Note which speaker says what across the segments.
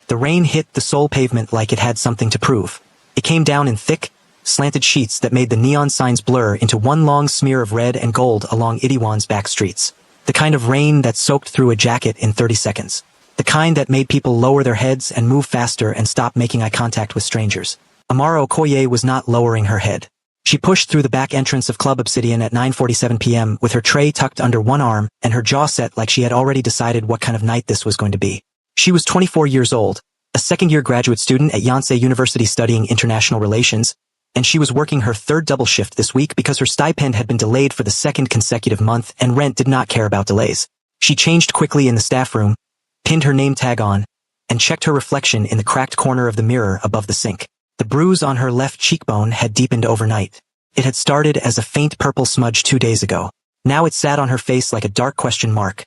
Speaker 1: The rain hit the sole pavement like it had something to prove. It came down in thick, slanted sheets that made the neon signs blur into one long smear of red and gold along Itaewon's back streets. The kind of rain that soaked through a jacket in 30 seconds. The kind that made people lower their heads and move faster and stop making eye contact with strangers. Amara Okoye was not lowering her head. She pushed through the back entrance of Club Obsidian at 9:47 p.m. with her tray tucked under one arm and her jaw set like she had already decided what kind of night this was going to be. She was 24 years old, a second-year graduate student at Yonsei University studying international relations, and she was working her third double shift this week because her stipend had been delayed for the second consecutive month and rent did not care about delays. She changed quickly in the staff room, pinned her name tag on, and checked her reflection in the cracked corner of the mirror above the sink. The bruise on her left cheekbone had deepened overnight. It had started as a faint purple smudge 2 days ago. Now it sat on her face like a dark question mark.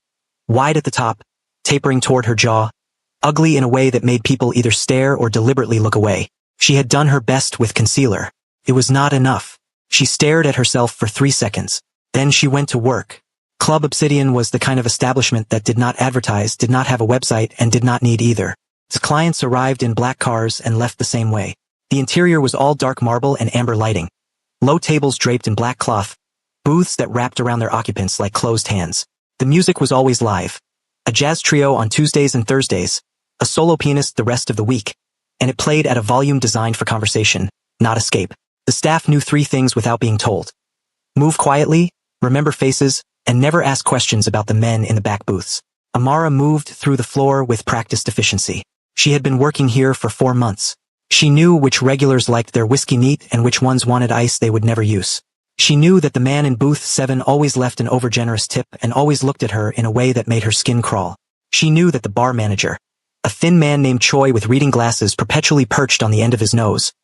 Speaker 1: Wide at the top, tapering toward her jaw, ugly in a way that made people either stare or deliberately look away. She had done her best with concealer. It was not enough. She stared at herself for 3 seconds. Then she went to work. Club Obsidian was the kind of establishment that did not advertise, did not have a website, and did not need either. Its clients arrived in black cars and left the same way. The interior was all dark marble and amber lighting. Low tables draped in black cloth, booths that wrapped around their occupants like closed hands. The music was always live. A jazz trio on Tuesdays and Thursdays, a solo pianist the rest of the week, and it played at a volume designed for conversation, not escape. The staff knew 3 things without being told. Move quietly, remember faces, and never ask questions about the men in the back booths. Amara moved through the floor with practiced efficiency. She had been working here for 4 months. She knew which regulars liked their whiskey neat and which ones wanted ice they would never use. She knew that the man in booth 7 always left an overgenerous tip and always looked at her in a way that made her skin crawl. She knew that the bar manager, a thin man named Choi with reading glasses perpetually perched on the end of his nose,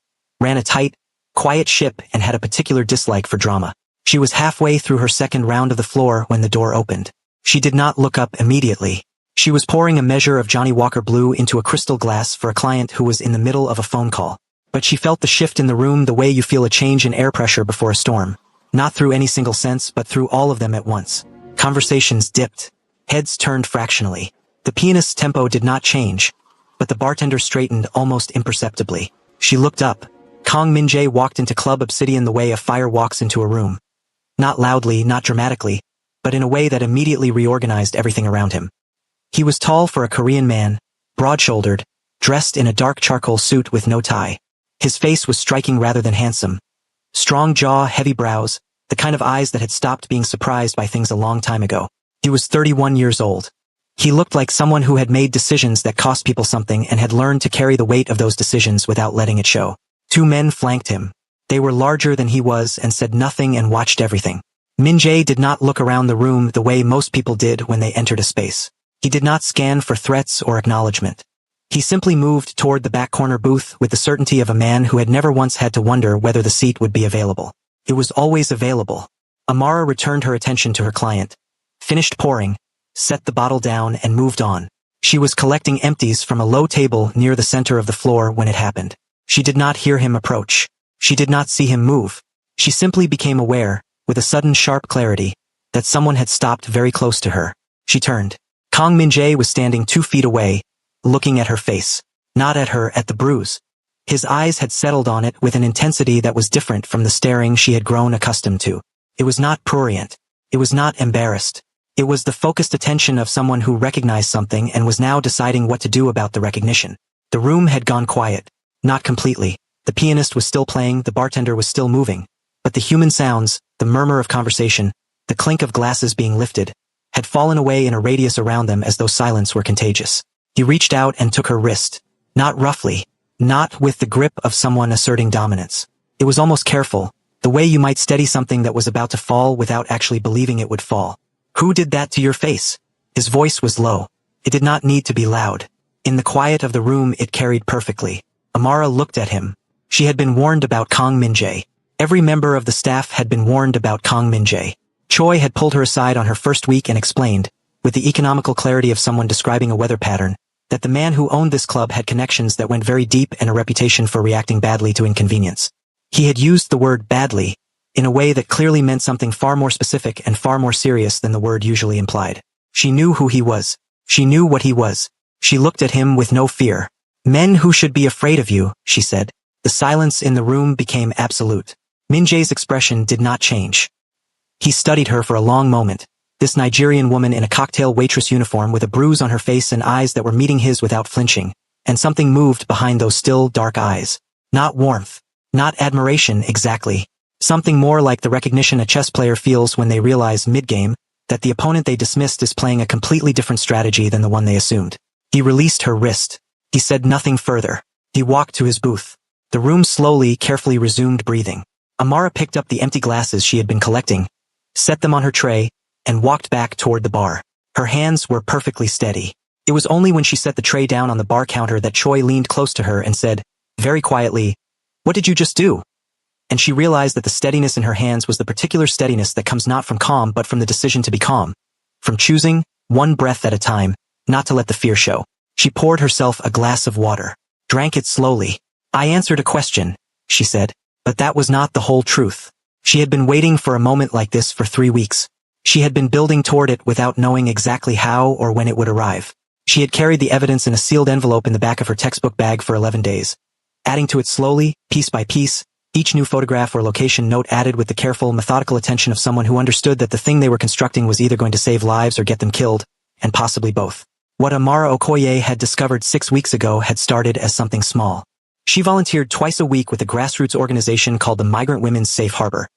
Speaker 1: ran a tight, quiet ship and had a particular dislike for drama. She was halfway through her second round of the floor when the door opened. She did not look up immediately. She was pouring a measure of Johnny Walker Blue into a crystal glass for a client who was in the middle of a phone call. But she felt the shift in the room the way you feel a change in air pressure before a storm. Not through any single sense, but through all of them at once. Conversations dipped. Heads turned fractionally. The pianist's tempo did not change, but the bartender straightened almost imperceptibly. She looked up. Kang Min-jae walked into Club Obsidian the way a fire walks into a room. Not loudly, not dramatically, but in a way that immediately reorganized everything around him. He was tall for a Korean man, broad-shouldered, dressed in a dark charcoal suit with no tie. His face was striking rather than handsome. Strong jaw, heavy brows, the kind of eyes that had stopped being surprised by things a long time ago. He was 31 years old. He looked like someone who had made decisions that cost people something and had learned to carry the weight of those decisions without letting it show. 2 men flanked him. They were larger than he was and said nothing and watched everything. Min-jae did not look around the room the way most people did when they entered a space. He did not scan for threats or acknowledgement. He simply moved toward the back corner booth with the certainty of a man who had never once had to wonder whether the seat would be available. It was always available. Amara returned her attention to her client, finished pouring, set the bottle down and moved on. She was collecting empties from a low table near the center of the floor when it happened. She did not hear him approach. She did not see him move. She simply became aware, with a sudden sharp clarity, that someone had stopped very close to her. She turned. Kang Min-jae was standing 2 feet away, looking at her face. Not at her, at the bruise. His eyes had settled on it with an intensity that was different from the staring she had grown accustomed to. It was not prurient. It was not embarrassed. It was the focused attention of someone who recognized something and was now deciding what to do about the recognition. The room had gone quiet. Not completely. The pianist was still playing, the bartender was still moving. But the human sounds, the murmur of conversation, the clink of glasses being lifted, had fallen away in a radius around them as though silence were contagious. He reached out and took her wrist. Not roughly. Not with the grip of someone asserting dominance. It was almost careful, the way you might steady something that was about to fall without actually believing it would fall. Who did that to your face? His voice was low. It did not need to be loud. In the quiet of the room it carried perfectly. Amara looked at him. She had been warned about Kang Min-jae. Every member of the staff had been warned about Kang Min-jae. Choi had pulled her aside on her first week and explained, with the economical clarity of someone describing a weather pattern, that the man who owned this club had connections that went very deep and a reputation for reacting badly to inconvenience. He had used the word badly in a way that clearly meant something far more specific and far more serious than the word usually implied. She knew who he was. She knew what he was. She looked at him with no fear. Men who should be afraid of you, she said. The silence in the room became absolute. Min Jae's expression did not change. He studied her for a long moment. This Nigerian woman in a cocktail waitress uniform with a bruise on her face and eyes that were meeting his without flinching. And something moved behind those still, dark eyes. Not warmth. Not admiration, exactly. Something more like the recognition a chess player feels when they realize mid-game that the opponent they dismissed is playing a completely different strategy than the one they assumed. He released her wrist. He said nothing further. He walked to his booth. The room slowly, carefully resumed breathing. Amara picked up the empty glasses she had been collecting, set them on her tray, and walked back toward the bar. Her hands were perfectly steady. It was only when she set the tray down on the bar counter that Choi leaned close to her and said, very quietly, "What did you just do?" And she realized that the steadiness in her hands was the particular steadiness that comes not from calm but from the decision to be calm. From choosing, one breath at a time, not to let the fear show. She poured herself a glass of water, drank it slowly. "I answered a question," she said, but that was not the whole truth. She had been waiting for a moment like this for 3 weeks. She had been building toward it without knowing exactly how or when it would arrive. She had carried the evidence in a sealed envelope in the back of her textbook bag for 11 days. Adding to it slowly, piece by piece, each new photograph or location note added with the careful, methodical attention of someone who understood that the thing they were constructing was either going to save lives or get them killed, and possibly both. What Amara Okoye had discovered 6 weeks ago had started as something small. She volunteered twice a week with a grassroots organization called the Migrant Women's Safe Harbor.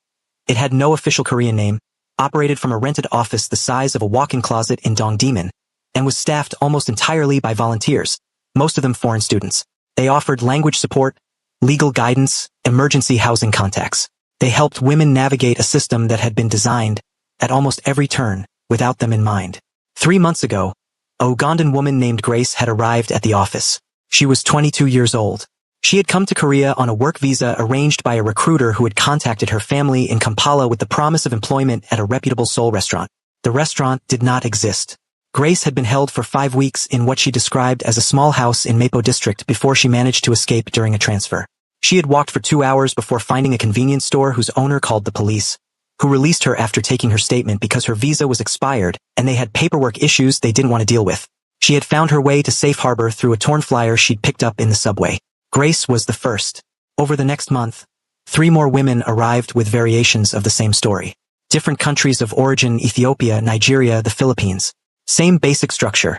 Speaker 1: It had no official Korean name, operated from a rented office the size of a walk-in closet in Dongdaemun, and was staffed almost entirely by volunteers, most of them foreign students. They offered language support, legal guidance, emergency housing contacts. They helped women navigate a system that had been designed, at almost every turn, without them in mind. 3 months ago, a Ugandan woman named Grace had arrived at the office. She was 22 years old. She had come to Korea on a work visa arranged by a recruiter who had contacted her family in Kampala with the promise of employment at a reputable Seoul restaurant. The restaurant did not exist. Grace had been held for 5 weeks in what she described as a small house in Mapo district before she managed to escape during a transfer. She had walked for 2 hours before finding a convenience store whose owner called the police, who released her after taking her statement because her visa was expired and they had paperwork issues they didn't want to deal with. She had found her way to Safe Harbor through a torn flyer she'd picked up in the subway. Grace was the first. Over the next month, 3 more women arrived with variations of the same story. Different countries of origin: Ethiopia, Nigeria, the Philippines. Same basic structure.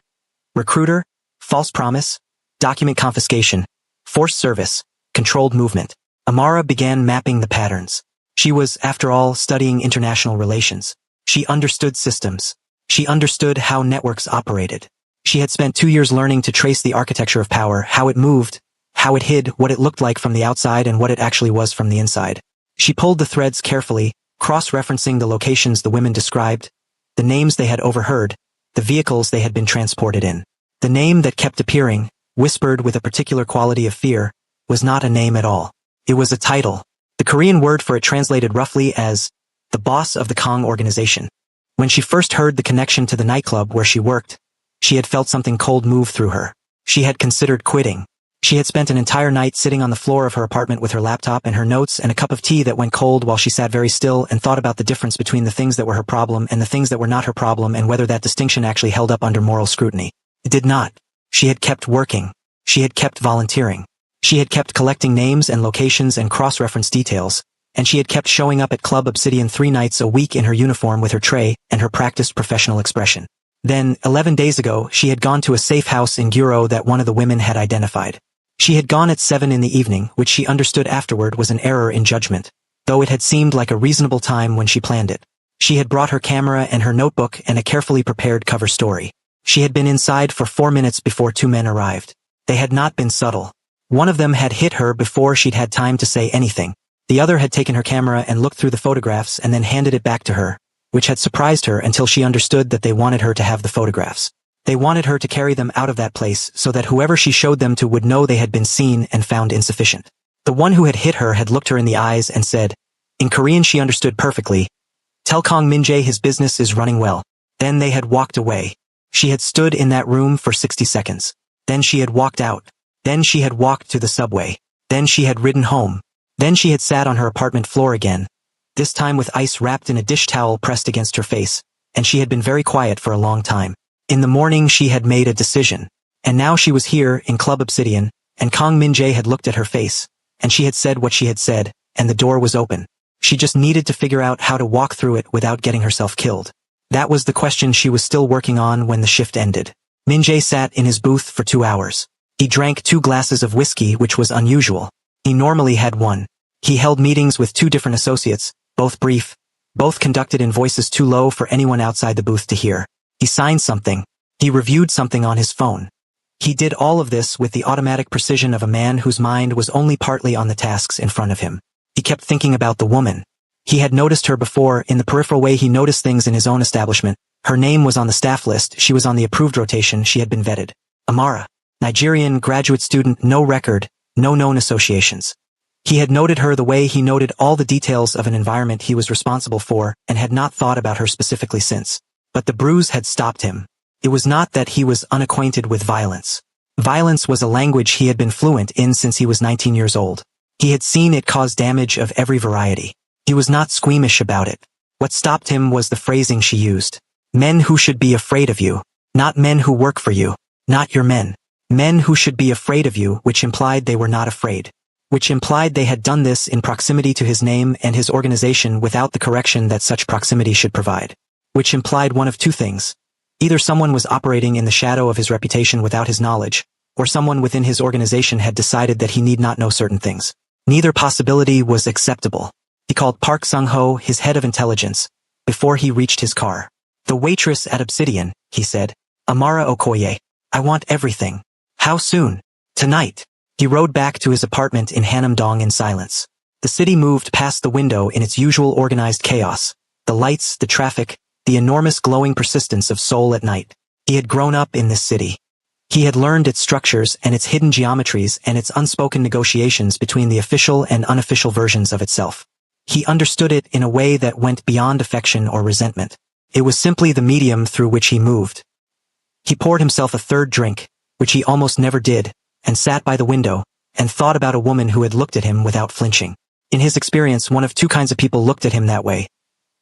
Speaker 1: Recruiter, false promise, document confiscation, forced service, controlled movement. Amara began mapping the patterns. She was, after all, studying international relations. She understood systems. She understood how networks operated. She had spent 2 years learning to trace the architecture of power, how it moved, how it hid, what it looked like from the outside and what it actually was from the inside. She pulled the threads carefully, cross-referencing the locations the women described, the names they had overheard, the vehicles they had been transported in. The name that kept appearing, whispered with a particular quality of fear, was not a name at all. It was a title. The Korean word for it translated roughly as the boss of the Kong organization. When she first heard the connection to the nightclub where she worked, she had felt something cold move through her. She had considered quitting. She had spent an entire night sitting on the floor of her apartment with her laptop and her notes and a cup of tea that went cold while she sat very still and thought about the difference between the things that were her problem and the things that were not her problem and whether that distinction actually held up under moral scrutiny. It did not. She had kept working. She had kept volunteering. She had kept collecting names and locations and cross-reference details, and she had kept showing up at Club Obsidian 3 nights a week in her uniform with her tray and her practiced professional expression. Then, 11 days ago, she had gone to a safe house in Guro that one of the women had identified. She had gone at 7 in the evening, which she understood afterward was an error in judgment, though it had seemed like a reasonable time when she planned it. She had brought her camera and her notebook and a carefully prepared cover story. She had been inside for 4 minutes before 2 men arrived. They had not been subtle. One of them had hit her before she'd had time to say anything. The other had taken her camera and looked through the photographs and then handed it back to her, which had surprised her until she understood that they wanted her to have the photographs. They wanted her to carry them out of that place so that whoever she showed them to would know they had been seen and found insufficient. The one who had hit her had looked her in the eyes and said, in Korean she understood perfectly, "Tell Kong Min-jae his business is running well." Then they had walked away. She had stood in that room for 60 seconds. Then she had walked out. Then she had walked to the subway. Then she had ridden home. Then she had sat on her apartment floor again, this time with ice wrapped in a dish towel pressed against her face, and she had been very quiet for a long time. In the morning she had made a decision, and now she was here in Club Obsidian, and Kang Min-jae had looked at her face, and she had said what she had said, and the door was open. She just needed to figure out how to walk through it without getting herself killed. That was the question she was still working on when the shift ended. Min-jae sat in his booth for 2 hours. He drank 2 glasses of whiskey, which was unusual. He normally had 1. He held meetings with 2 different associates, both brief, both conducted in voices too low for anyone outside the booth to hear. He signed something. He reviewed something on his phone. He did all of this with the automatic precision of a man whose mind was only partly on the tasks in front of him. He kept thinking about the woman. He had noticed her before in the peripheral way he noticed things in his own establishment. Her name was on the staff list, she was on the approved rotation, she had been vetted. Amara. Nigerian graduate student, no record, no known associations. He had noted her the way he noted all the details of an environment he was responsible for and had not thought about her specifically since. But the bruise had stopped him. It was not that he was unacquainted with violence. Violence was a language he had been fluent in since he was 19 years old. He had seen it cause damage of every variety. He was not squeamish about it. What stopped him was the phrasing she used. Men who should be afraid of you. Not men who work for you. Not your men. Men who should be afraid of you, which implied they were not afraid. Which implied they had done this in proximity to his name and his organization without the correction that such proximity should provide. Which implied one of 2 things. Either someone was operating in the shadow of his reputation without his knowledge, or someone within his organization had decided that he need not know certain things. Neither possibility was acceptable. He called Park Sung-ho, his head of intelligence, before he reached his car. The waitress at Obsidian, he said. Amara Okoye. I want everything. How soon? Tonight. He rode back to his apartment in Hanam-dong in silence. The city moved past the window in its usual organized chaos. The lights, the traffic, the enormous glowing persistence of Seoul at night. He had grown up in this city. He had learned its structures and its hidden geometries and its unspoken negotiations between the official and unofficial versions of itself. He understood it in a way that went beyond affection or resentment. It was simply the medium through which he moved. He poured himself a 3rd drink, which he almost never did, and sat by the window, and thought about a woman who had looked at him without flinching. In his experience, one of 2 kinds of people looked at him that way.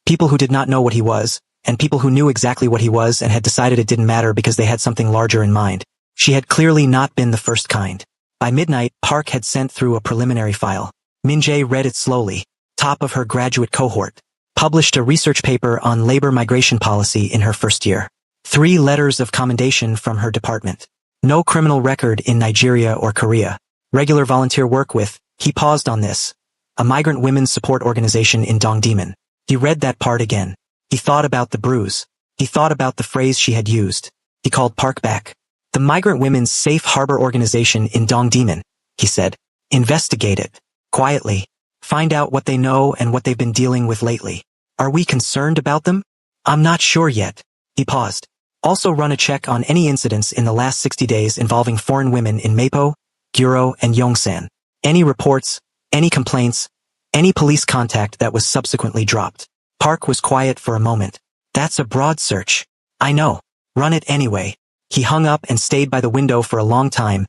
Speaker 1: People who did not know what he was, and people who knew exactly what he was and had decided it didn't matter because they had something larger in mind. She had clearly not been the first kind. By midnight, Park had sent through a preliminary file. Min-jae read it slowly. Top of her graduate cohort. Published a research paper on labor migration policy in her first year. 3 letters of commendation from her department. No criminal record in Nigeria or Korea. Regular volunteer work with, he paused on this, a migrant women's support organization in Dongdaemun. He read that part again. He thought about the bruise. He thought about the phrase she had used. He called Park back. The Migrant Women's Safe Harbor Organization in Dongdaemun, he said. Investigate it. Quietly. Find out what they know and what they've been dealing with lately. Are we concerned about them? I'm not sure yet. He paused. Also run a check on any incidents in the last 60 days involving foreign women in Mapo, Guro, and Yongsan. Any reports, any complaints, any police contact that was subsequently dropped. Park was quiet for a moment. That's a broad search. I know. Run it anyway. He hung up and stayed by the window for a long time.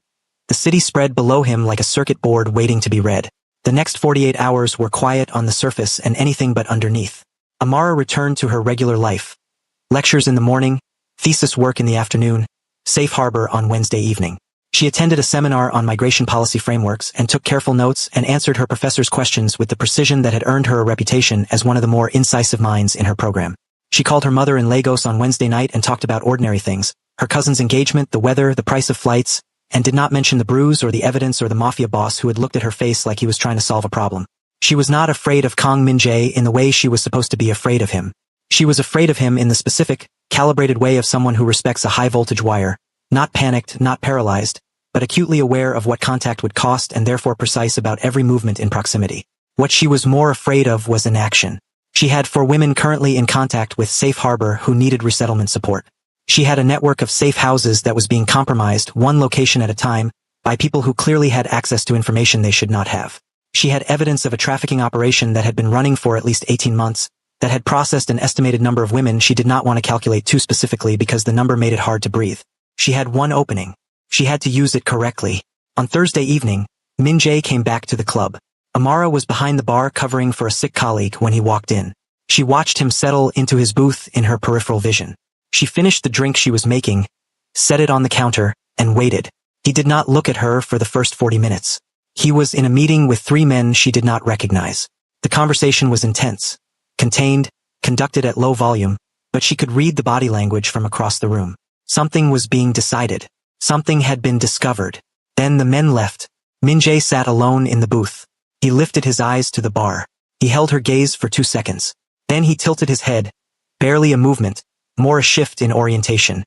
Speaker 1: The city spread below him like a circuit board waiting to be read. The next 48 hours were quiet on the surface and anything but underneath. Amara returned to her regular life. Lectures in the morning, thesis work in the afternoon, safe harbor on Wednesday evening. She attended a seminar on migration policy frameworks and took careful notes and answered her professor's questions with the precision that had earned her a reputation as one of the more incisive minds in her program. She called her mother in Lagos on Wednesday night and talked about ordinary things, her cousin's engagement, the weather, the price of flights, and did not mention the bruise or the evidence or the mafia boss who had looked at her face like he was trying to solve a problem. She was not afraid of Kang Min-jae in the way she was supposed to be afraid of him. She was afraid of him in the specific, calibrated way of someone who respects a high-voltage wire, not panicked, not paralyzed, but acutely aware of what contact would cost and therefore precise about every movement in proximity. What she was more afraid of was inaction. She had 4 women currently in contact with Safe Harbor who needed resettlement support. She had a network of safe houses that was being compromised, one location at a time, by people who clearly had access to information they should not have. She had evidence of a trafficking operation that had been running for at least 18 months, that had processed an estimated number of women she did not want to calculate too specifically because the number made it hard to breathe. She had one opening. She had to use it correctly. On Thursday evening, Min-jae came back to the club. Amara was behind the bar covering for a sick colleague when he walked in. She watched him settle into his booth in her peripheral vision. She finished the drink she was making, set it on the counter, and waited. He did not look at her for the first 40 minutes. He was in a meeting with 3 men she did not recognize. The conversation was intense, contained, conducted at low volume, but she could read the body language from across the room. Something was being decided. Something had been discovered. Then the men left. Min-jae sat alone in the booth. He lifted his eyes to the bar. He held her gaze for 2 seconds. Then he tilted his head, barely a movement, more a shift in orientation,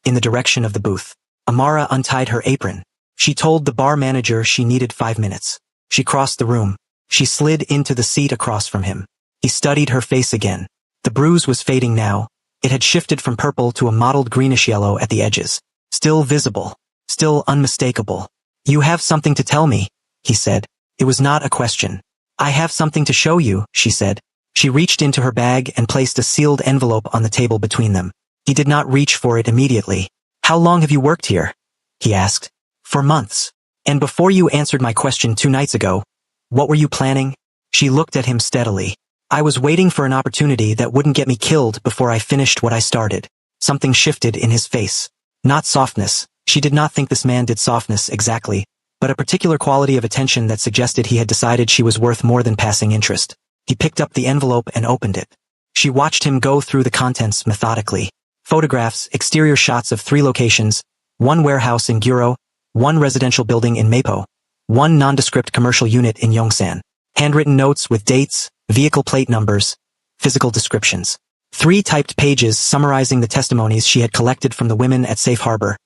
Speaker 1: in the direction of the booth. Amara untied her apron. She told the bar manager she needed 5 minutes. She crossed the room. She slid into the seat across from him. He studied her face again. The bruise was fading now. It had shifted from purple to a mottled greenish yellow at the edges. Still visible. Still unmistakable. "You have something to tell me," he said. It was not a question. "I have something to show you," she said. She reached into her bag and placed a sealed envelope on the table between them. He did not reach for it immediately. "How long have you worked here?" he asked. "For months. And before you answered my question 2 nights ago, what were you planning?" She looked at him steadily. "I was waiting for an opportunity that wouldn't get me killed before I finished what I started." Something shifted in his face. Not softness. She did not think this man did softness exactly, but a particular quality of attention that suggested he had decided she was worth more than passing interest. He picked up the envelope and opened it. She watched him go through the contents methodically. Photographs, exterior shots of 3 locations, 1 warehouse in Guro, 1 residential building in Mapo, 1 nondescript commercial unit in Yongsan. Handwritten notes with dates, vehicle plate numbers, physical descriptions. 3 typed pages summarizing the testimonies she had collected from the women at Safe Harbor.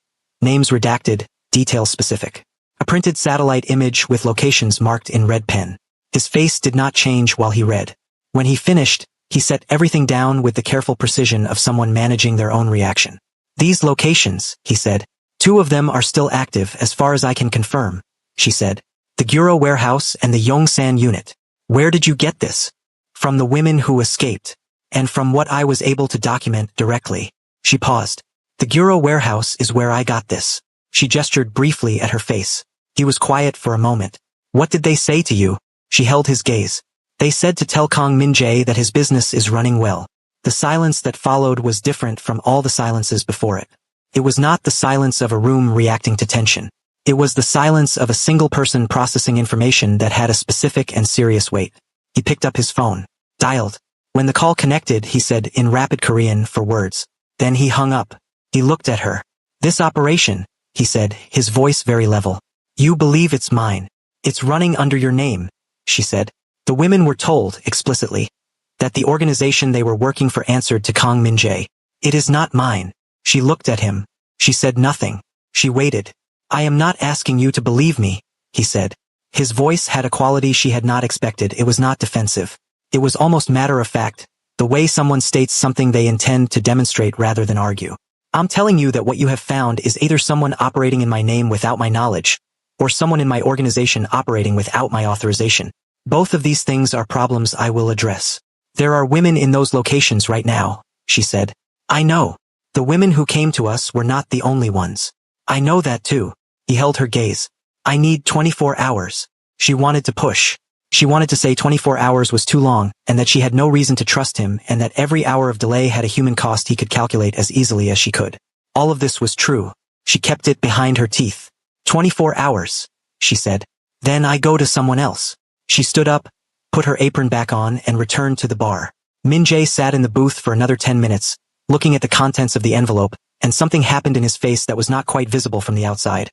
Speaker 1: Names redacted, details specific. A printed satellite image with locations marked in red pen. His face did not change while he read. When he finished, he set everything down with the careful precision of someone managing their own reaction. "These locations," he said. 2 of them are still active as far as I can confirm," she said. "The Guro warehouse and the Yongsan unit. Where did you get this?" "From the women who escaped. And from what I was able to document directly." She paused. "The Guro warehouse is where I got this." She gestured briefly at her face. He was quiet for a moment. "What did they say to you?" She held his gaze. "They said to tell Kang Min-jae that his business is running well." The silence that followed was different from all the silences before it. It was not the silence of a room reacting to tension. It was the silence of a single person processing information that had a specific and serious weight. He picked up his phone. Dialed. When the call connected, he said in rapid Korean for words. Then he hung up. He looked at her. "This operation," he said, his voice very level. "You believe it's mine. It's running under your name," she said. The women were told, explicitly, that the organization they were working for answered to Kang Min-jae. "It is not mine." She looked at him. She said nothing. She waited. "I am not asking you to believe me," he said. His voice had a quality she had not expected. It was not defensive. It was almost matter-of-fact, the way someone states something they intend to demonstrate rather than argue. "I'm telling you that what you have found is either someone operating in my name without my knowledge, or someone in my organization operating without my authorization. Both of these things are problems I will address. There are women in those locations right now," she said. "I know. The women who came to us were not the only ones. I know that too." He held her gaze. "I need 24 hours. She wanted to push. She wanted to say 24 hours was too long, and that she had no reason to trust him, and that every hour of delay had a human cost he could calculate as easily as she could. All of this was true. She kept it behind her teeth. 24 hours, she said. "Then I go to someone else." She stood up, put her apron back on, and returned to the bar. Min-jae sat in the booth for another 10 minutes, looking at the contents of the envelope, and something happened in his face that was not quite visible from the outside.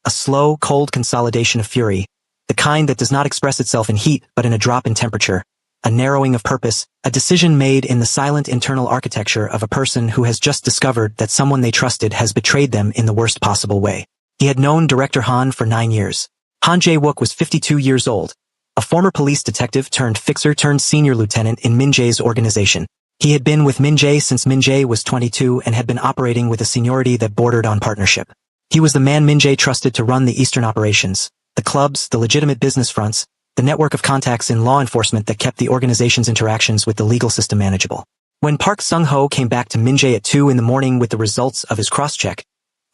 Speaker 1: A slow, cold consolidation of fury, the kind that does not express itself in heat but in a drop in temperature, a narrowing of purpose, a decision made in the silent internal architecture of a person who has just discovered that someone they trusted has betrayed them in the worst possible way. He had known Director Han for 9 years. Han Jae-wook was 52 years old, a former police detective turned fixer turned senior lieutenant in Min-jae's organization. He had been with Min-jae since Min-jae was 22 and had been operating with a seniority that bordered on partnership. He was the man Min-jae trusted to run the Eastern operations, the clubs, the legitimate business fronts, the network of contacts in law enforcement that kept the organization's interactions with the legal system manageable. When Park Sung-ho came back to Min-jae at 2 in the morning with the results of his cross-check,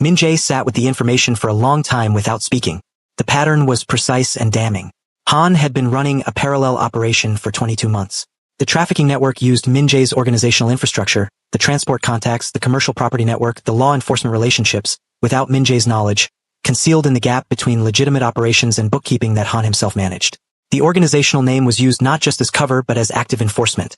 Speaker 1: Min-jae sat with the information for a long time without speaking. The pattern was precise and damning. Han had been running a parallel operation for 22 months. The trafficking network used Min-jae's organizational infrastructure, the transport contacts, the commercial property network, the law enforcement relationships, without Min-jae's knowledge, concealed in the gap between legitimate operations and bookkeeping that Han himself managed. The organizational name was used not just as cover but as active enforcement.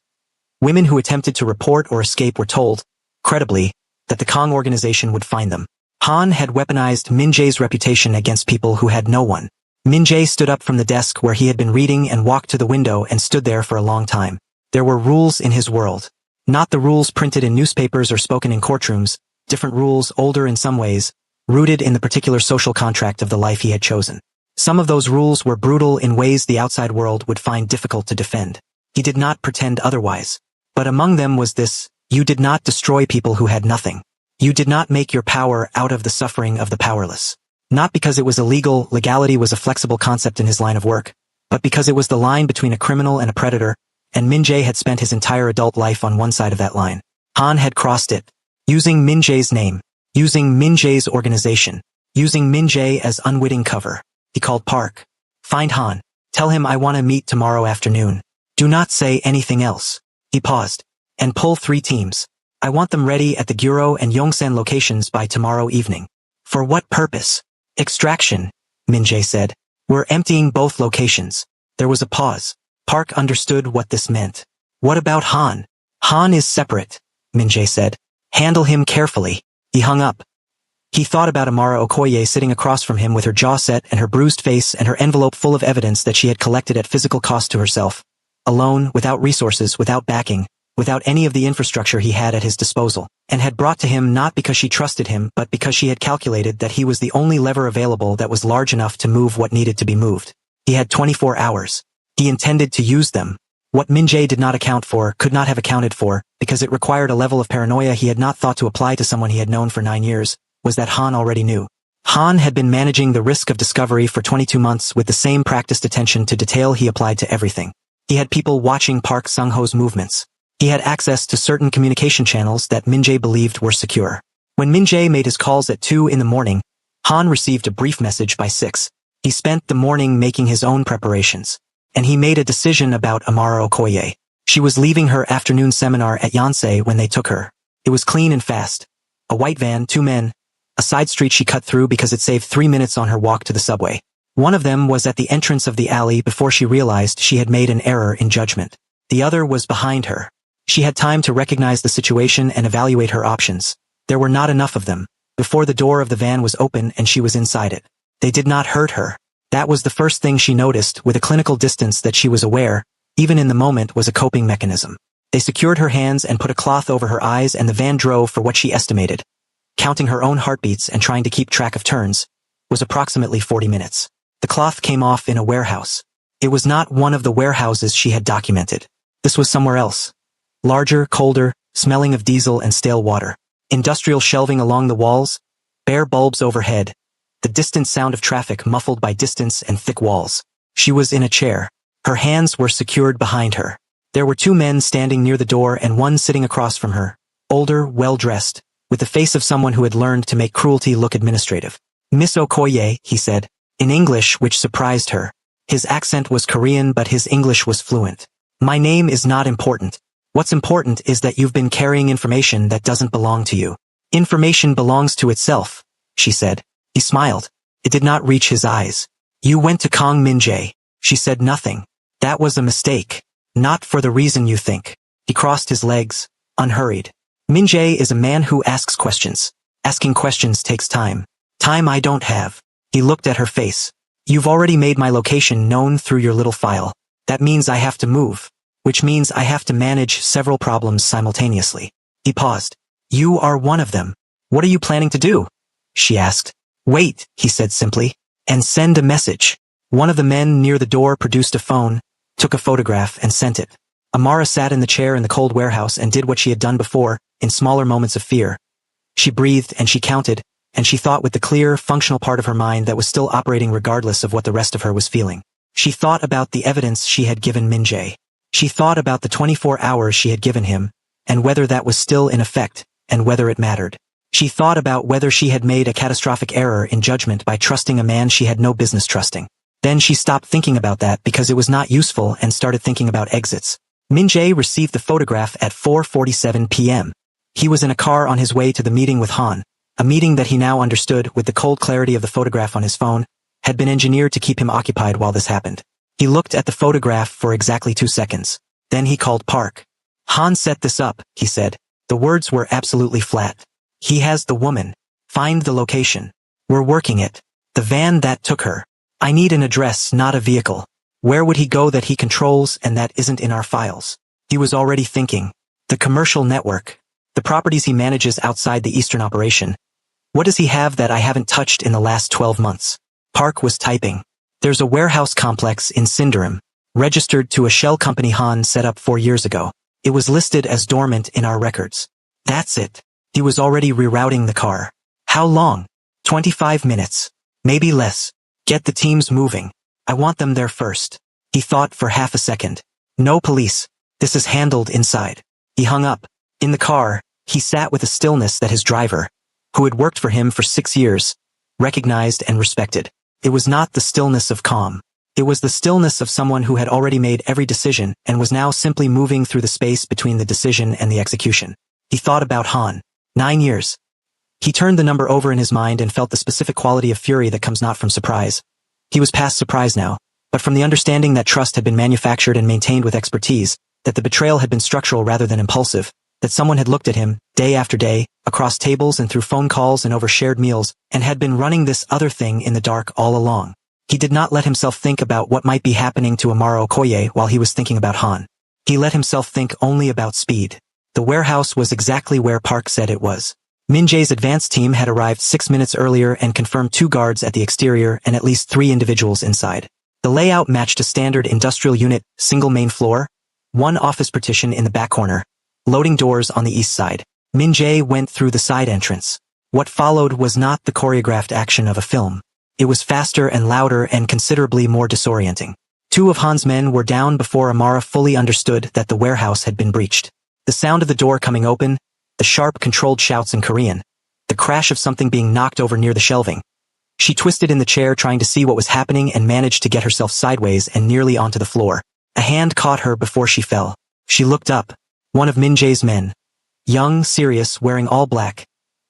Speaker 1: Women who attempted to report or escape were told, credibly, that the Kong organization would find them. Han had weaponized Min Jae's reputation against people who had no one. Min Jae stood up from the desk where he had been reading and walked to the window and stood there for a long time. There were rules in his world. Not the rules printed in newspapers or spoken in courtrooms, different rules, older in some ways, rooted in the particular social contract of the life he had chosen. Some of those rules were brutal in ways the outside world would find difficult to defend. He did not pretend otherwise. But among them was this: you did not destroy people who had nothing. You did not make your power out of the suffering of the powerless. Not because it was illegal, legality was a flexible concept in his line of work, but because it was the line between a criminal and a predator, and Min Jae had spent his entire adult life on one side of that line. Han had crossed it. Using Min Jae's name, using Min Jae's organization, using Min Jae as unwitting cover. He called Park. Find Han. Tell him I want to meet tomorrow afternoon. Do not say anything else. He paused. And pull 3 teams. I want them ready at the Guro and Yongsan locations by tomorrow evening. For what purpose? Extraction, Min Jae said. We're emptying both locations. There was a pause. Park understood what this meant. What about Han? Han is separate, Min Jae said. Handle him carefully. He hung up. He thought about Amara Okoye sitting across from him with her jaw set and her bruised face and her envelope full of evidence that she had collected at physical cost to herself. Alone, without resources, without backing, without any of the infrastructure he had at his disposal, and had brought to him not because she trusted him but because she had calculated that he was the only lever available that was large enough to move what needed to be moved. He had 24 hours. He intended to use them. What Min Jae did not account for, could not have accounted for, because it required a level of paranoia he had not thought to apply to someone he had known for 9 years, was that Han already knew. Han had been managing the risk of discovery for 22 months with the same practiced attention to detail he applied to everything. He had people watching Park Sung-ho's movements. He had access to certain communication channels that Min Jae believed were secure. When Min Jae made his calls at 2 in the morning, Han received a brief message by 6. He spent the morning making his own preparations. And he made a decision about Amara Okoye. She was leaving her afternoon seminar at Yonsei when they took her. It was clean and fast. A white van, 2 men. A side street she cut through because it saved 3 minutes on her walk to the subway. One of them was at the entrance of the alley before she realized she had made an error in judgment. The other was behind her. She had time to recognize the situation and evaluate her options. There were not enough of them. Before the door of the van was open and she was inside it. They did not hurt her. That was the first thing she noticed, with a clinical distance that she was aware, even in the moment, was a coping mechanism. They secured her hands and put a cloth over her eyes, and the van drove for what she estimated, counting her own heartbeats and trying to keep track of turns, was approximately 40 minutes. The cloth came off in a warehouse. It was not one of the warehouses she had documented. This was somewhere else. Larger, colder, smelling of diesel and stale water. Industrial shelving along the walls, bare bulbs overhead. The distant sound of traffic muffled by distance and thick walls. She was in a chair. Her hands were secured behind her. There were 2 men standing near the door and one sitting across from her. Older, well-dressed, with the face of someone who had learned to make cruelty look administrative. Miss Okoye, he said, in English, which surprised her. His accent was Korean but his English was fluent. My name is not important. What's important is that you've been carrying information that doesn't belong to you. Information belongs to itself, she said. He smiled. It did not reach his eyes. You went to Kong Min Jae. She said nothing. That was a mistake. Not for the reason you think. He crossed his legs, unhurried. Min Jae is a man who asks questions. Asking questions takes time. Time I don't have. He looked at her face. You've already made my location known through your little file. That means I have to move. Which means I have to manage several problems simultaneously. He paused. You are one of them. What are you planning to do? She asked. Wait, he said simply, and send a message. One of the men near the door produced a phone, took a photograph and sent it. Amara sat in the chair in the cold warehouse and did what she had done before, in smaller moments of fear. She breathed and she counted, and she thought with the clear, functional part of her mind that was still operating regardless of what the rest of her was feeling. She thought about the evidence she had given Min Jae. She thought about the 24 hours she had given him, and whether that was still in effect, and whether it mattered. She thought about whether she had made a catastrophic error in judgment by trusting a man she had no business trusting. Then she stopped thinking about that because it was not useful and started thinking about exits. Min Jae received the photograph at 4:47 p.m. He was in a car on his way to the meeting with Han, A meeting that he now understood, with the cold clarity of the photograph on his phone, had been engineered to keep him occupied while this happened. He looked at the photograph for exactly 2 seconds. Then he called Park. Han set this up, he said. The words were absolutely flat. He has the woman. Find the location. We're working it. The van that took her. I need an address, not a vehicle. Where would he go that he controls and that isn't in our files? He was already thinking. The commercial network. The properties he manages outside the Eastern operation. What does he have that I haven't touched in the last 12 months? Park was typing. There's a warehouse complex in Cinderim, registered to a shell company Han set up 4 years ago. It was listed as dormant in our records. That's it. He was already rerouting the car. How long? 25 minutes. Maybe less. Get the teams moving. I want them there first. He thought for half a second. No police. This is handled inside. He hung up. In the car, he sat with a stillness that his driver, who had worked for him for 6 years, recognized and respected. It was not the stillness of calm. It was the stillness of someone who had already made every decision and was now simply moving through the space between the decision and the execution. He thought about Han. 9 years. He turned the number over in his mind and felt the specific quality of fury that comes not from surprise. He was past surprise now, but from the understanding that trust had been manufactured and maintained with expertise, that the betrayal had been structural rather than impulsive, that someone had looked at him, day after day, across tables and through phone calls and over shared meals, and had been running this other thing in the dark all along. He did not let himself think about what might be happening to Amaro Okoye while he was thinking about Han. He let himself think only about speed. The warehouse was exactly where Park said it was. Min Jae's advance team had arrived 6 minutes earlier and confirmed 2 guards at the exterior and at least 3 individuals inside. The layout matched a standard industrial unit, single main floor, 1 office partition in the back corner, loading doors on the east side. Min Jae went through the side entrance. What followed was not the choreographed action of a film. It was faster and louder and considerably more disorienting. 2 of Han's men were down before Amara fully understood that the warehouse had been breached. The sound of the door coming open, the sharp, controlled shouts in Korean, the crash of something being knocked over near the shelving. She twisted in the chair trying to see what was happening and managed to get herself sideways and nearly onto the floor. A hand caught her before she fell. She looked up. One of Min Jae's men, young, serious, wearing all black,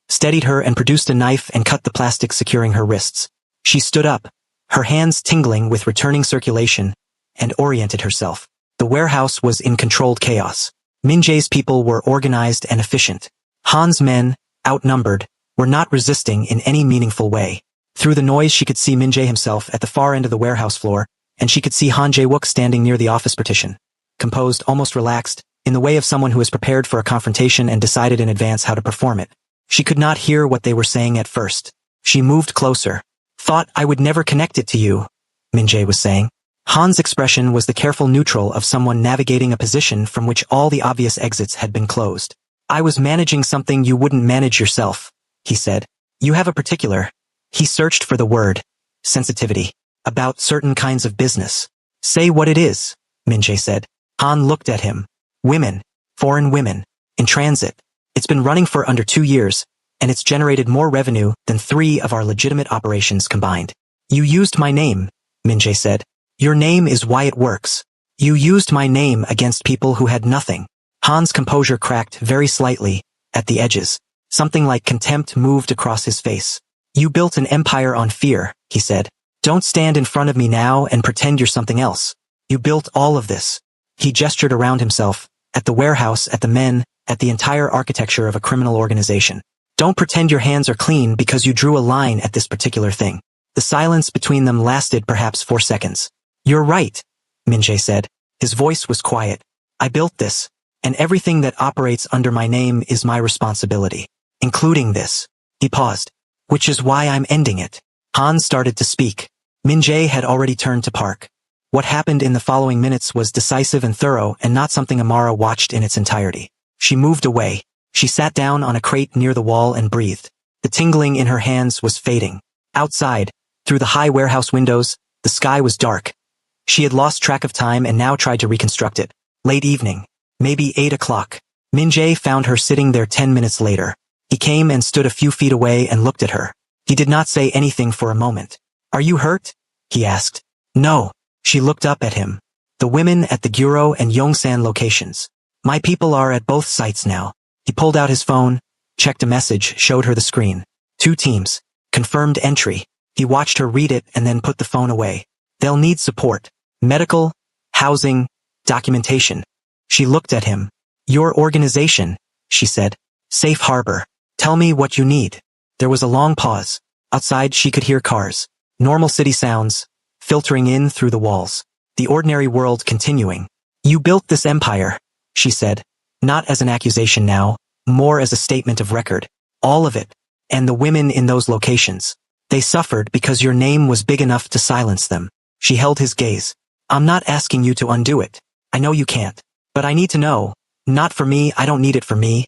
Speaker 1: steadied her and produced a knife and cut the plastic securing her wrists. She stood up, her hands tingling with returning circulation, and oriented herself. The warehouse was in controlled chaos. Min Jae's people were organized and efficient. Han's men, outnumbered, were not resisting in any meaningful way. Through the noise she could see Min Jae himself at the far end of the warehouse floor, and she could see Han Jae-wook standing near the office partition, composed, almost relaxed, in the way of someone who is prepared for a confrontation and decided in advance how to perform it. She could not hear what they were saying at first. She moved closer. Thought I would never connect it to you, Min Jae was saying. Han's expression was the careful neutral of someone navigating a position from which all the obvious exits had been closed. I was managing something you wouldn't manage yourself, he said. You have a particular. He searched for the word. Sensitivity. About certain kinds of business. Say what it is, Min Jae said. Han looked at him. Women. Foreign women. In transit. It's been running for under 2 years, and it's generated more revenue than 3 of our legitimate operations combined. You used my name, Min Jae said. Your name is why it works. You used my name against people who had nothing. Han's composure cracked very slightly, at the edges. Something like contempt moved across his face. You built an empire on fear, he said. Don't stand in front of me now and pretend you're something else. You built all of this. He gestured around himself, at the warehouse, at the men, at the entire architecture of a criminal organization. Don't pretend your hands are clean because you drew a line at this particular thing. The silence between them lasted perhaps 4 seconds. You're right, Min Jae said. His voice was quiet. I built this, and everything that operates under my name is my responsibility, including this. He paused. Which is why I'm ending it. Han started to speak. Min Jae had already turned to Park. What happened in the following minutes was decisive and thorough and not something Amara watched in its entirety. She moved away. She sat down on a crate near the wall and breathed. The tingling in her hands was fading. Outside, through the high warehouse windows, the sky was dark. She had lost track of time and now tried to reconstruct it. Late evening. Maybe 8 o'clock. Min Jae found her sitting there 10 minutes later. He came and stood a few feet away and looked at her. He did not say anything for a moment. Are you hurt? He asked. No. She looked up at him. The women at the Guro and Yongsan locations. My people are at both sites now. He pulled out his phone, checked a message, showed her the screen. 2 teams. Confirmed entry. He watched her read it and then put the phone away. They'll need support. Medical, housing, documentation. She looked at him. Your organization, she said. Safe Harbor. Tell me what you need. There was a long pause. Outside she could hear cars. Normal city sounds, filtering in through the walls. The ordinary world continuing. You built this empire, she said. Not as an accusation now, more as a statement of record. All of it. And the women in those locations. They suffered because your name was big enough to silence them. She held his gaze. I'm not asking you to undo it. I know you can't. But I need to know. Not for me, I don't need it for me.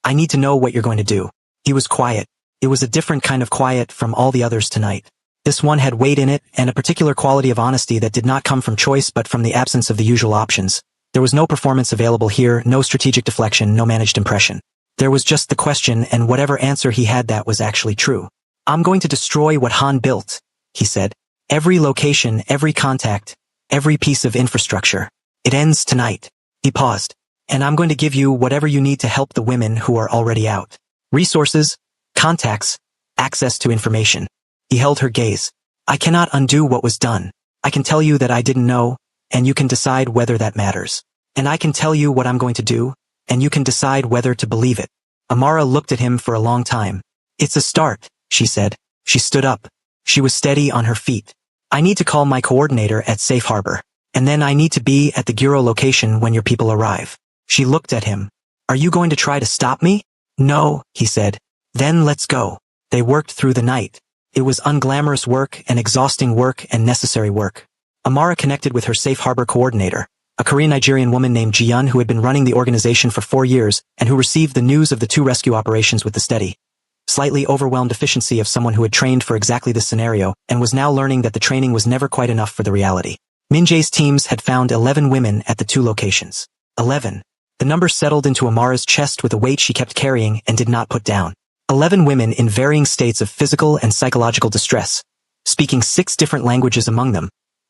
Speaker 1: I need to know what you're going to do. He was quiet. It was a different kind of quiet from all the others tonight. This one had weight in it and a particular quality of honesty that did not come from choice but from the absence of the usual options. There was no performance available here, no strategic deflection, no managed impression. There was just the question, and whatever answer he had that was actually true. I'm going to destroy what Han built, he said. Every location, every contact, every piece of infrastructure. It ends tonight. He paused. And I'm going to give you whatever you need to help the women who are already out. Resources, contacts, access to information. He held her gaze. I cannot undo what was done. I can tell you that I didn't know, and you can decide whether that matters. And I can tell you what I'm going to do, and you can decide whether to believe it. Amara looked at him for a long time. It's a start, she said. She stood up. She was steady on her feet. I need to call my coordinator at Safe Harbor. And then I need to be at the Giro location when your people arrive. She looked at him. Are you going to try to stop me? No, he said. Then let's go. They worked through the night. It was unglamorous work and exhausting work and necessary work. Amara connected with her Safe Harbor coordinator, a Korean-Nigerian woman named Ji-Yun who had been running the organization for 4 years and who received the news of the 2 rescue operations with the steady, slightly overwhelmed efficiency of someone who had trained for exactly this scenario and was now learning that the training was never quite enough for the reality. Min-jae's teams had found 11 women at the 2 locations. 11. The number settled into Amara's chest with a weight she kept carrying and did not put down. 11 women in varying states of physical and psychological distress, speaking 6 different languages among them,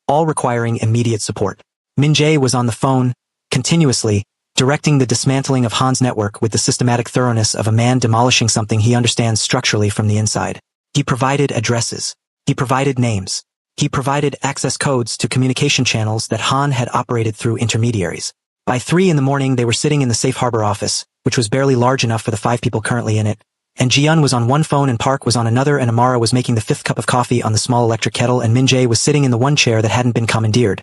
Speaker 1: all requiring immediate support. Min-jae was on the phone, continuously, directing the dismantling of Han's network with the systematic thoroughness of a man demolishing something he understands structurally from the inside. He provided addresses. He provided names. He provided access codes to communication channels that Han had operated through intermediaries. By 3 in the morning they were sitting in the Safe Harbor office, which was barely large enough for the 5 people currently in it, and Ji-Yun was on one phone and Park was on another and Amara was making the 5th cup of coffee on the small electric kettle and Min-jae was sitting in the one chair that hadn't been commandeered,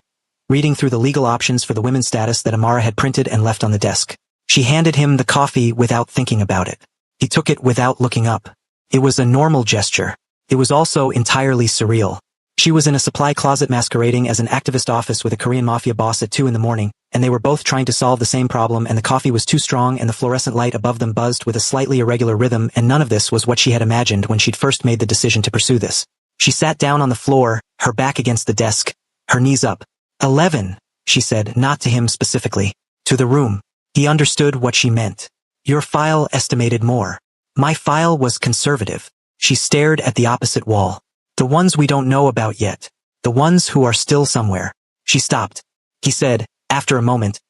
Speaker 1: reading through the legal options for the women's status that Amara had printed and left on the desk. She handed him the coffee without thinking about it. He took it without looking up. It was a normal gesture. It was also entirely surreal. She was in a supply closet masquerading as an activist office with a Korean mafia boss at 2 in the morning, and they were both trying to solve the same problem and the coffee was too strong and the fluorescent light above them buzzed with a slightly irregular rhythm and none of this was what she had imagined when she'd first made the decision to pursue this. She sat down on the floor, her back against the desk, her knees up. 11, she said, not to him specifically. To the room. He understood what she meant. Your file estimated more. My file was conservative. She stared at the opposite wall. The ones we don't know about yet. The ones who are still somewhere. She stopped. He said, after a moment,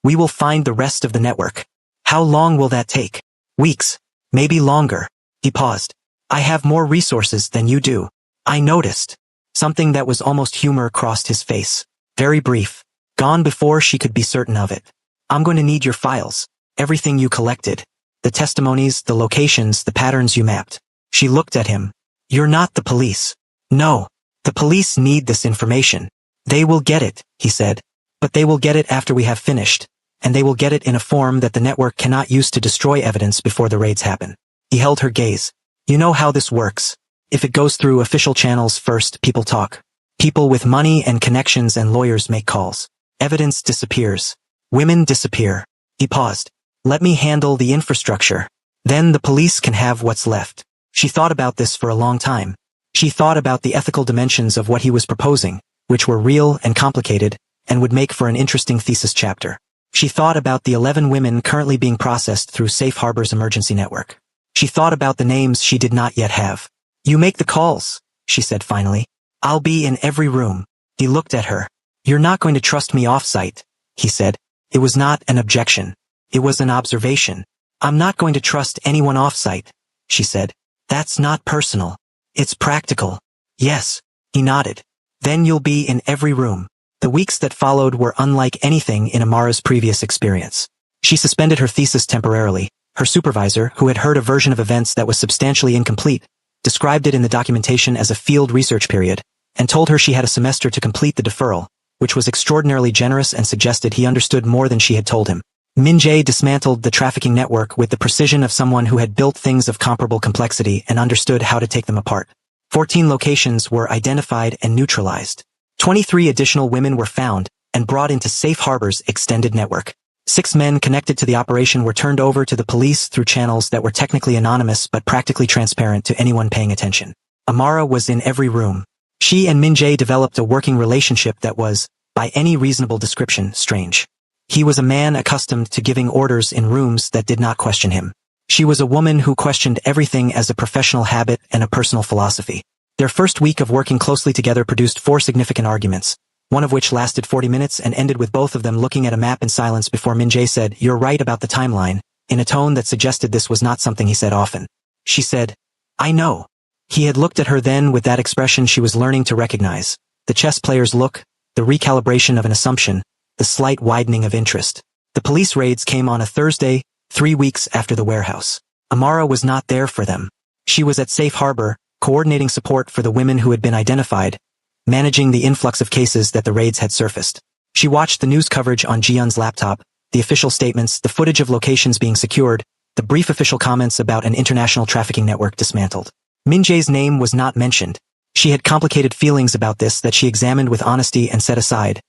Speaker 1: we will find the rest of the network. How long will that take? Weeks. Maybe longer. He paused. I have more resources than you do. I noticed. Something that was almost humor crossed his face. Very brief. Gone before she could be certain of it. I'm going to need your files. Everything you collected. The testimonies, the locations, the patterns you mapped. She looked at him. You're not the police. No. The police need this information. They will get it, he said. But they will get it after we have finished. And they will get it in a form that the network cannot use to destroy evidence before the raids happen. He held her gaze. You know how this works. If it goes through official channels first, people talk. People with money and connections and lawyers make calls. Evidence disappears. Women disappear. He paused. Let me handle the infrastructure. Then the police can have what's left. She thought about this for a long time. She thought about the ethical dimensions of what he was proposing, which were real and complicated, and would make for an interesting thesis chapter. She thought about the 11 women currently being processed through Safe Harbor's emergency network. She thought about the names she did not yet have. You make the calls, she said finally. I'll be in every room. He looked at her. You're not going to trust me off-site, he said. It was not an objection. It was an observation. I'm not going to trust anyone off-site, she said. That's not personal. It's practical. Yes. He nodded. Then you'll be in every room. The weeks that followed were unlike anything in Amara's previous experience. She suspended her thesis temporarily. Her supervisor, who had heard a version of events that was substantially incomplete, described it in the documentation as a field research period, and told her she had a semester to complete the deferral, which was extraordinarily generous and suggested he understood more than she had told him. Min-jae dismantled the trafficking network with the precision of someone who had built things of comparable complexity and understood how to take them apart. 14 locations were identified and neutralized. 23 additional women were found and brought into Safe Harbor's extended network. 6 men connected to the operation were turned over to the police through channels that were technically anonymous but practically transparent to anyone paying attention. Amara was in every room. She and Min-jae developed a working relationship that was, by any reasonable description, strange. He was a man accustomed to giving orders in rooms that did not question him. She was a woman who questioned everything as a professional habit and a personal philosophy. Their first week of working closely together produced 4 significant arguments, one of which lasted 40 minutes and ended with both of them looking at a map in silence before Min-jae said, "You're right about the timeline," in a tone that suggested this was not something he said often. She said, "I know." He had looked at her then with that expression she was learning to recognize, the chess player's look, the recalibration of an assumption, the slight widening of interest. The police raids came on a Thursday, 3 weeks after the warehouse. Amara was not there for them. She was at Safe Harbor, coordinating support for the women who had been identified, managing the influx of cases that the raids had surfaced. She watched the news coverage on Ji-yeon's laptop, the official statements, the footage of locations being secured, the brief official comments about an international trafficking network dismantled. Min-jae's name was not mentioned. She had complicated feelings about this that she examined with honesty and set aside,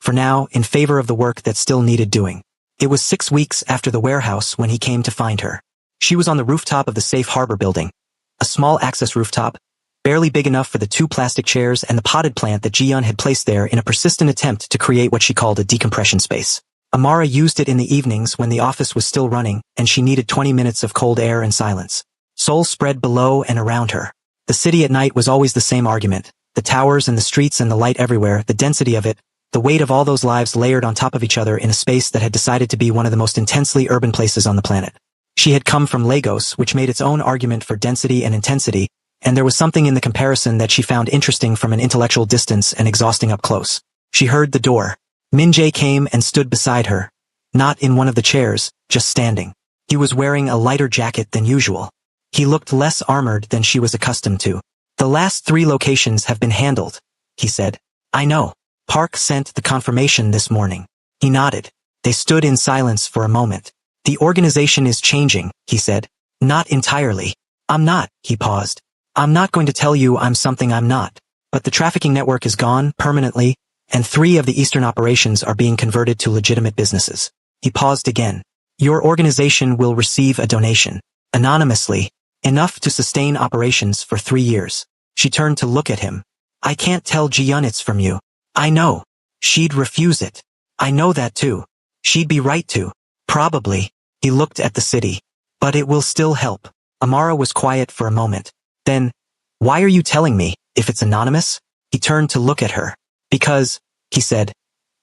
Speaker 1: for now, in favor of the work that still needed doing. It was 6 weeks after the warehouse when he came to find her. She was on the rooftop of the Safe Harbor building, a small access rooftop, barely big enough for the 2 plastic chairs and the potted plant that Ji-yeon had placed there in a persistent attempt to create what she called a decompression space. Amara used it in the evenings when the office was still running and she needed 20 minutes of cold air and silence. Seoul spread below and around her. The city at night was always the same argument. The towers and the streets and the light everywhere, the density of it, the weight of all those lives layered on top of each other in a space that had decided to be one of the most intensely urban places on the planet. She had come from Lagos, which made its own argument for density and intensity, and there was something in the comparison that she found interesting from an intellectual distance and exhausting up close. She heard the door. Min-jae came and stood beside her, not in one of the chairs, just standing. He was wearing a lighter jacket than usual. He looked less armored than she was accustomed to. "The last 3 locations have been handled," he said. "I know. Park sent the confirmation this morning." He nodded. They stood in silence for a moment. "The organization is changing," he said. "Not entirely." "I'm not," he paused. "I'm not going to tell you I'm something I'm not. But the trafficking network is gone, permanently, and 3 of the eastern operations are being converted to legitimate businesses." He paused again. "Your organization will receive a donation. Anonymously. Enough to sustain operations for 3 years." She turned to look at him. "I can't tell Ji-yeon it's from you." "I know. She'd refuse it." "I know that too. She'd be right to." "Probably." He looked at the city. "But it will still help." Amara was quiet for a moment. Then, "Why are you telling me, if it's anonymous?" He turned to look at her. "Because," he said,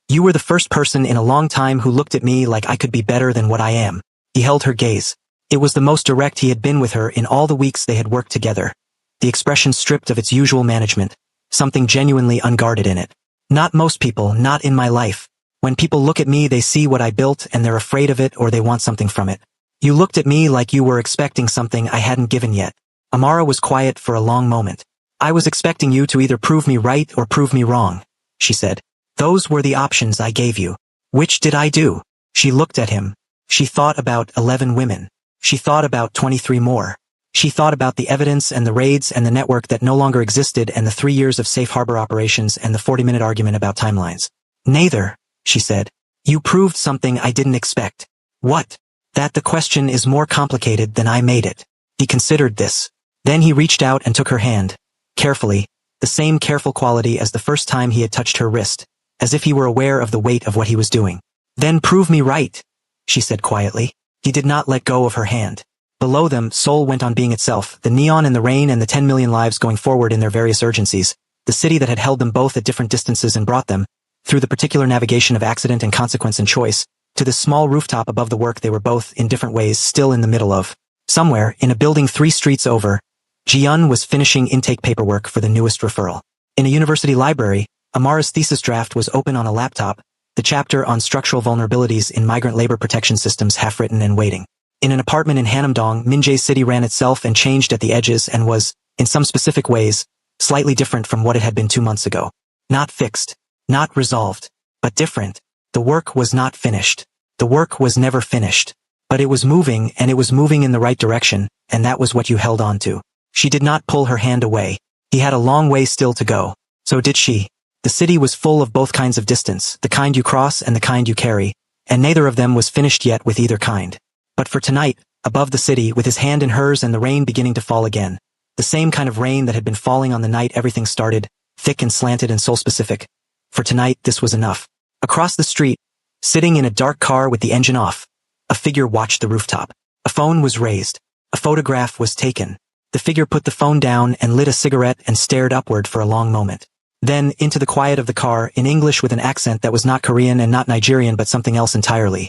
Speaker 1: "you were the first person in a long time who looked at me like I could be better than what I am." He held her gaze. It was the most direct he had been with her in all the weeks they had worked together. The expression stripped of its usual management, something genuinely unguarded in it. "Not most people, not in my life. When people look at me they see what I built and they're afraid of it or they want something from it. You looked at me like you were expecting something I hadn't given yet." Amara was quiet for a long moment. "I was expecting you to either prove me right or prove me wrong," she said. "Those were the options I gave you. Which did I do?" She looked at him. She thought about 11 women. She thought about 23 more. She thought about the evidence and the raids and the network that no longer existed and the 3 years of Safe Harbor operations and the 40-minute argument about timelines. "Neither," she said. "You proved something I didn't expect." "What?" "That the question is more complicated than I made it." He considered this. Then he reached out and took her hand. Carefully, the same careful quality as the first time he had touched her wrist, as if he were aware of the weight of what he was doing. "Then prove me right," she said quietly. He did not let go of her hand. Below them, Seoul went on being itself, the neon and the rain and the 10 million lives going forward in their various urgencies, the city that had held them both at different distances and brought them, through the particular navigation of accident and consequence and choice, to this small rooftop above the work they were both, in different ways, still in the middle of. Somewhere, in a building 3 streets over, Ji-yun was finishing intake paperwork for the newest referral. In a university library, Amara's thesis draft was open on a laptop, the chapter on structural vulnerabilities in migrant labor protection systems half-written and waiting. In an apartment in Hanamdong, Minjae's city ran itself and changed at the edges and was, in some specific ways, slightly different from what it had been 2 months ago. Not fixed, not resolved, but different. The work was not finished. The work was never finished. But it was moving, and it was moving in the right direction, and that was what you held on to. She did not pull her hand away. He had a long way still to go. So did she. The city was full of both kinds of distance, the kind you cross and the kind you carry, and neither of them was finished yet with either kind. But for tonight, above the city, with his hand in hers and the rain beginning to fall again, the same kind of rain that had been falling on the night everything started, thick and slanted and soul-specific. For tonight, this was enough. Across the street, sitting in a dark car with the engine off, a figure watched the rooftop. A phone was raised. A photograph was taken. The figure put the phone down and lit a cigarette and stared upward for a long moment. Then, into the quiet of the car, in English with an accent that was not Korean and not Nigerian but something else entirely.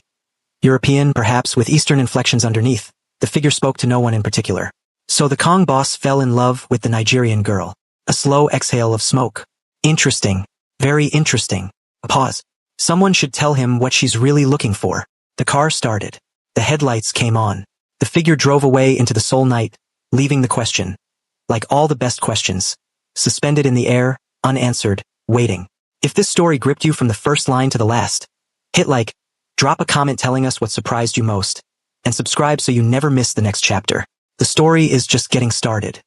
Speaker 1: European, perhaps, with Eastern inflections underneath, the figure spoke to no one in particular. So the Kong boss fell in love with the Nigerian girl. A slow exhale of smoke. Interesting. Very interesting. A pause. Someone should tell him what she's really looking for. The car started. The headlights came on. The figure drove away into the Seoul night, leaving the question, like all the best questions, suspended in the air, unanswered, waiting. If this story gripped you from the first line to the last, hit like, drop a comment telling us what surprised you most, and subscribe so you never miss the next chapter. The story is just getting started.